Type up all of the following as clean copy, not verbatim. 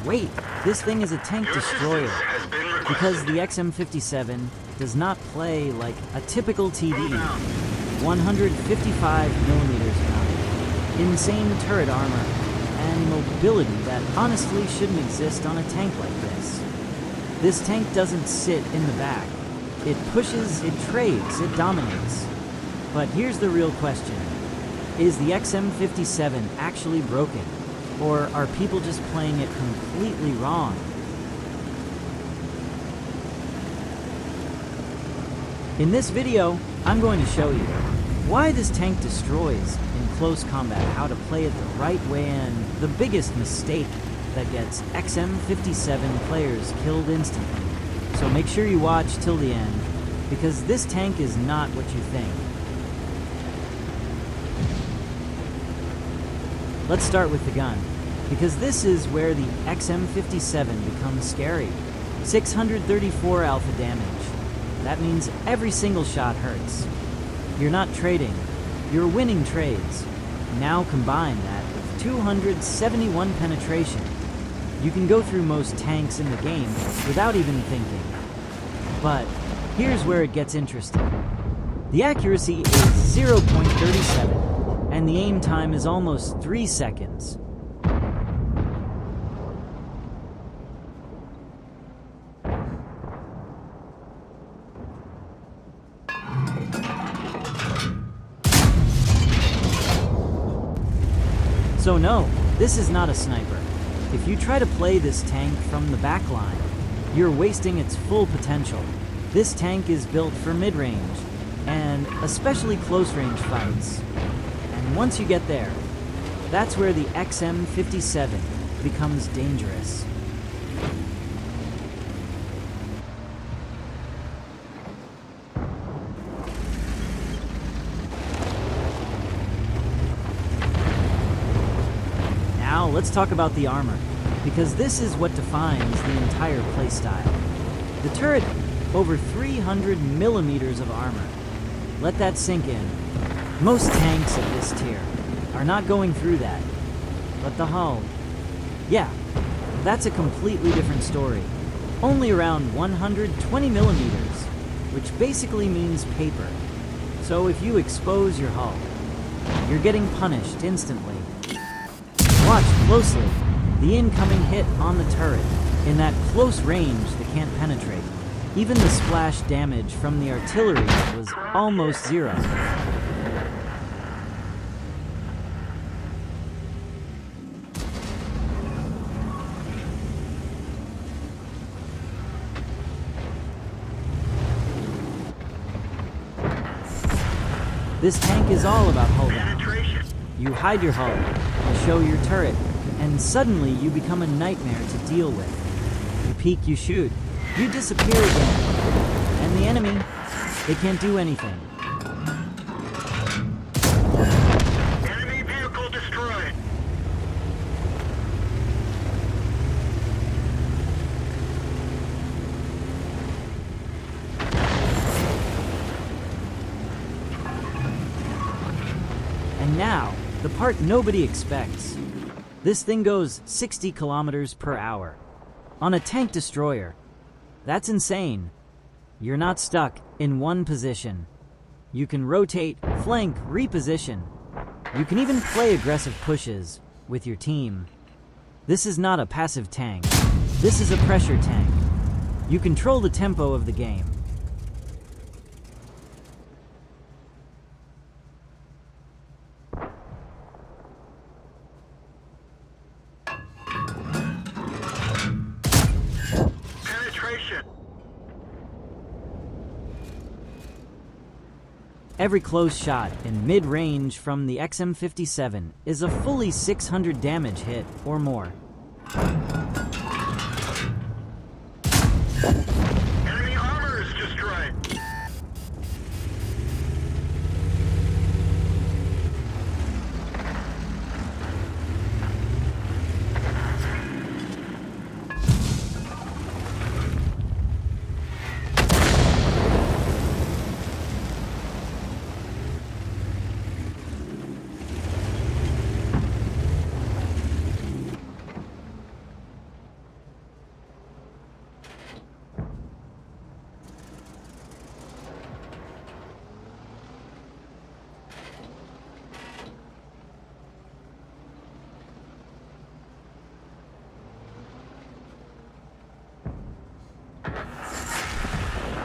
wait, this thing is a tank destroyer. Because the XM57 does not play like a typical TD. 155 millimeters mounted, insane turret armor, and mobility that honestly shouldn't exist on a tank like this. This tank doesn't sit in the back. It pushes, it trades, it dominates. But here's the real question. Is the XM57 actually broken? Or are people just playing it completely wrong? In this video, I'm going to show you why this tank destroys in close combat, how to play it the right way, and the biggest mistake that gets XM57 players killed instantly. So make sure you watch till the end, because this tank is not what you think. Let's start with the gun, because this is where the XM57 becomes scary. 634 alpha damage. That means every single shot hurts. You're not trading, you're winning trades. Now combine that with 271 penetration. You can go through most tanks in the game without even thinking. But here's where it gets interesting. The accuracy is 0.37, and the aim time is almost 3 seconds. So no, this is not a sniper. If you try to play this tank from the back line, you're wasting its full potential. This tank is built for mid-range, and especially close-range fights. And once you get there, that's where the XM57 becomes dangerous. Now let's talk about the armor, because this is what defines the entire playstyle. The turret, over 300 millimeters of armor. Let that sink in. Most tanks of this tier are not going through that. But the hull, yeah, that's a completely different story. Only around 120 millimeters, which basically means paper. So if you expose your hull, you're getting punished instantly. Watch closely the incoming hit on the turret. In that close range, they can't penetrate. Even the splash damage from the artillery was almost zero. This tank is all about hull damage. You hide your hull, you show your turret, and suddenly you become a nightmare to deal with. You peek, you shoot, you disappear again, and the enemy, they can't do anything. Enemy vehicle destroyed. And now, the part nobody expects. This thing goes 60 kilometers per hour. On a tank destroyer. That's insane. You're not stuck in one position. You can rotate, flank, reposition. You can even play aggressive pushes with your team. This is not a passive tank. This is a pressure tank. You control the tempo of the game. Every close shot in mid-range from the XM57 is a fully 600 damage hit or more. Enemy armor is destroyed.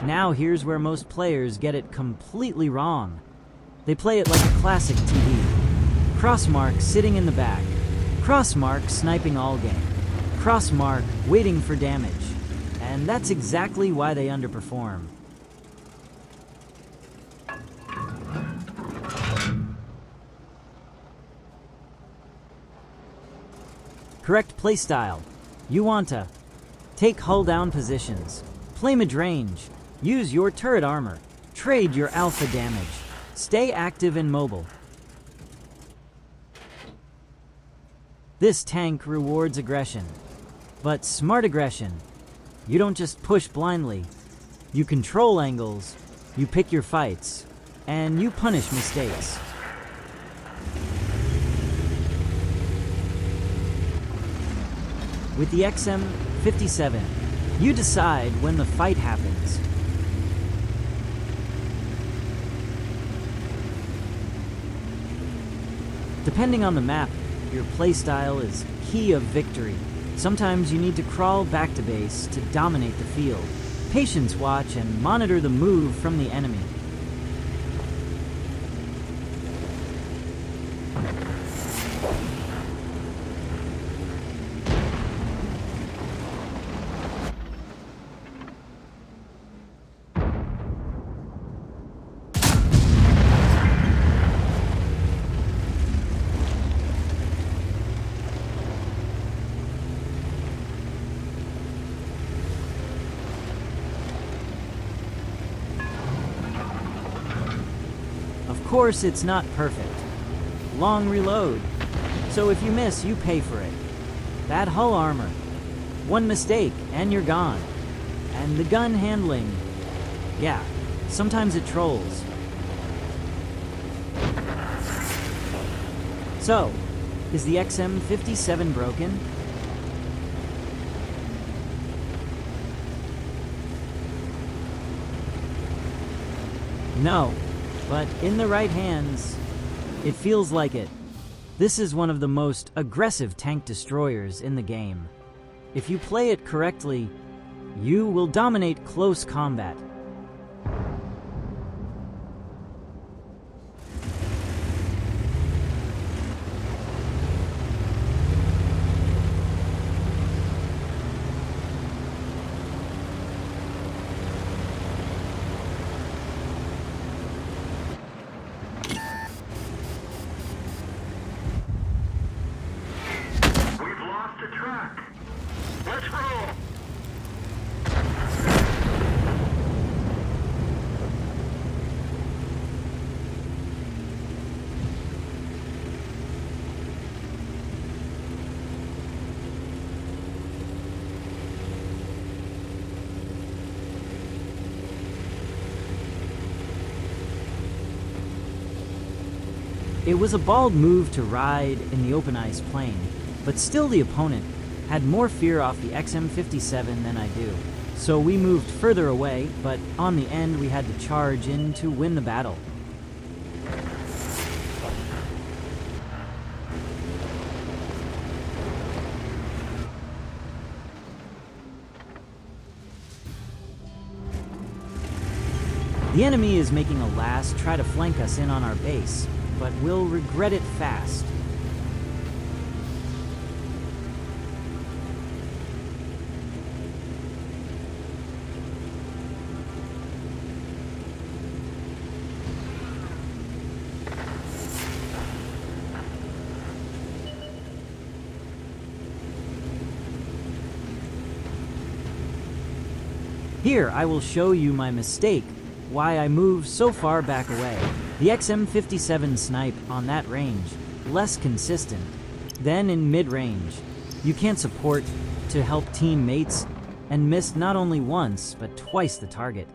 Now here's where most players get it completely wrong. They play it like a classic TV. Crossmark sitting in the back. Crossmark sniping all game. Crossmark waiting for damage. And that's exactly why they underperform. Correct playstyle. You want to take hull down positions. Play mid-range. Use your turret armor. Trade your alpha damage. Stay active and mobile. This tank rewards aggression. But smart aggression. You don't just push blindly. You control angles, you pick your fights, and you punish mistakes. With the XM57, you decide when the fight happens. Depending on the map, your playstyle is key of victory. Sometimes you need to crawl back to base to dominate the field. Patience watch and monitor the move from the enemy. Of course, it's not perfect. Long reload. So if you miss, you pay for it. Bad hull armor. One mistake, and you're gone. And the gun handling. Yeah, sometimes it trolls. So, is the XM57 broken? No. But in the right hands, it feels like it. This is one of the most aggressive tank destroyers in the game. If you play it correctly, you will dominate close combat. Let's roll! It was a bold move to ride in the open ice plain, but still the opponent had more fear off the XM57 than I do. So we moved further away, but on the end we had to charge in to win the battle. The enemy is making a last try to flank us in on our base, but we'll regret it fast. Here, I will show you my mistake, why I moved so far back away. The XM57 snipe on that range, less consistent. Then in mid-range, you can't support to help teammates and missed not only once, but twice the target.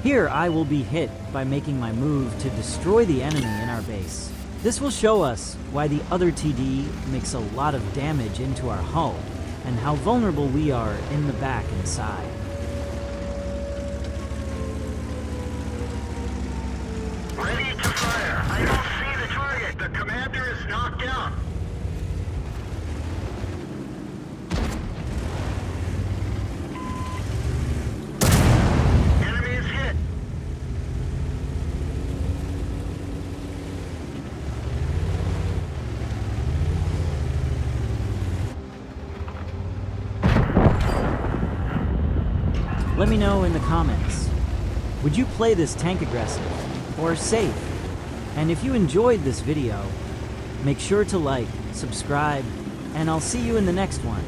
Here I will be hit by making my move to destroy the enemy in our base. This will show us why the other TD makes a lot of damage into our hull and how vulnerable we are in the back and side. Ready to fire. I don't see the target. The commander is knocked out. Enemy is hit. Let me know in the comments, would you play this tank aggressive or safe? And if you enjoyed this video, make sure to like, subscribe, and I'll see you in the next one.